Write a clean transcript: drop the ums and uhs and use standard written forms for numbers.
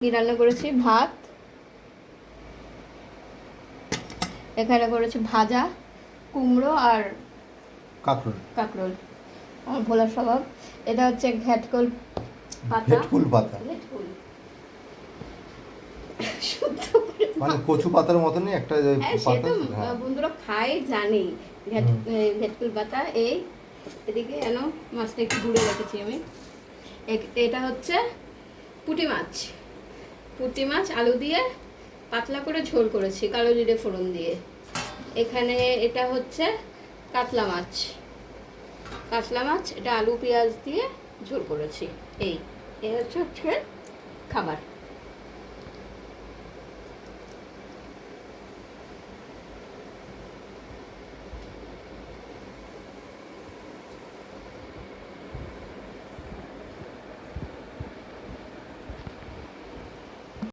কি রান্না করেছি? ভাত, এখানে করেছি ভাজা কুমড়ো আর কাঁকরোল। কাঁকরোল। আমার ভোলার স্বভাব। এটা হচ্ছে ঘ্যাটকল পাতা। ভেটকুল পাতা ঘেটকুল শুদ্ধ করে মানে কচু পাতার মতনই একটা হ্যাঁ, সে পাতা। তো হ্যাঁ বন্ধুরা খায় জানি। হুম। ঘেটকুল পাতা। এই এদিকে যেন মাছটা একটু ঘুরে রেখেছি আমি। এটা হচ্ছে পুঁটি মাছ। পুঁটি মাছ আলু দিয়ে পাতলা করে ঝোল করেছি কালো জিরে ফোড়ন দিয়ে। এখানে এটা হচ্ছে কাতলা মাছ। কাতলা মাছ এটা আলু পেঁয়াজ দিয়ে ঝোল করেছি। এই এই হচ্ছে খাবার।